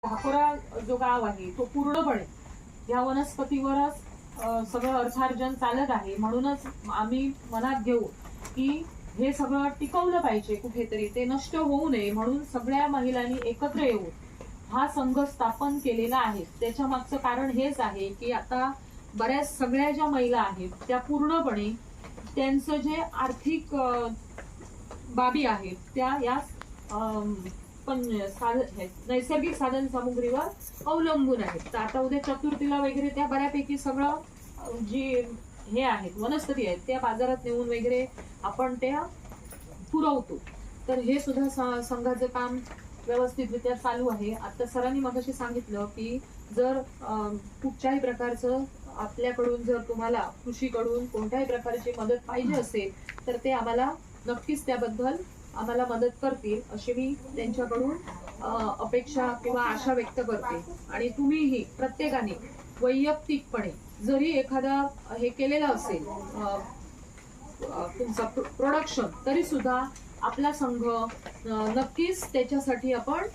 धाकोरा जो गाव आहे तो पूर्णपणे या वनस्पतीवरच सगळं अर्थार्जन चालत आहे. म्हणूनच आम्ही मनात घेऊ की हे सगळं टिकवलं पाहिजे, कुठेतरी ते नष्ट होऊ नये. म्हणून सगळ्या महिलांनी एकत्र येऊन हा संघ स्थापन केलेला आहे. त्याच्या मागचं कारण हेच आहे की आता बऱ्याच सगळ्या ज्या महिला आहेत त्या पूर्णपणे त्यांचं जे आर्थिक बाबी आहेत त्या या पण नैसर्गिक साधन सामुग्रीवर अवलंबून आहेत. तर आता उद्या चतुर्थीला वगैरे त्या बऱ्यापैकी सगळं जी हे आहेत वनस्पती आहेत त्या बाजारात नेऊन वगैरे आपण त्या पुरवतो. तर हे सुद्धा संघाचं काम व्यवस्थितरित्या चालू आहे. आता सरांनी मगाशी सांगितलं की जर कुठच्याही प्रकारचं आपल्याकडून जर तुम्हाला कृषीकडून कोणत्याही प्रकारची मदत पाहिजे असेल तर ते आम्हाला नक्कीच त्याबद्दल आम्हाला मदत करतील अशी मी त्यांच्याकडून अपेक्षा किंवा आशा व्यक्त करते. आणि तुम्हीही प्रत्येकाने वैयक्तिकपणे जरी एखादा हे केलेलं असेल तुमचं प्रोडक्शन तरी सुद्धा आपला संघ नक्कीच त्याच्यासाठी आपण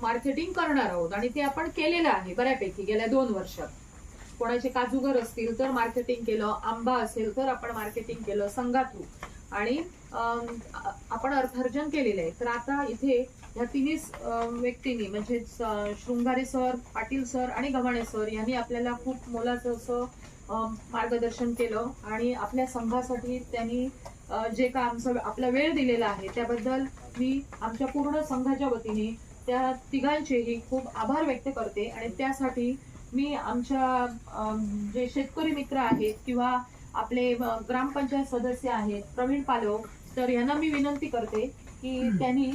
मार्केटिंग करणार आहोत. आणि ते आपण केलेलं आहे बऱ्यापैकी गेल्या 2 वर्षात. कोणाचे काजूगर असतील तर मार्केटिंग केलं, आंबा असेल तर आपण मार्केटिंग केलं संघातून आणि आपण अर्थार्जन केलेलं आहे. तर आता इथे ह्या तिन्ही व्यक्तींनी म्हणजे शृंगारे सर, पाटील सर आणि गव्हाणे सर यांनी आपल्याला खूप मोलाचं असं मार्गदर्शन केलं आणि आपल्या संघासाठी त्यांनी जे का आमचा आपला वेळ दिलेला आहे त्याबद्दल मी आमच्या पूर्ण संघाच्या वतीने त्या तिघांचेही खूप आभार व्यक्त करते. आणि त्यासाठी मी आमच्या जे शेतकरी मित्र आहेत किंवा आपले ग्रामपंचायत सदस्य आहेत प्रवीण पालव तर यांना मी विनंती करते की त्यांनी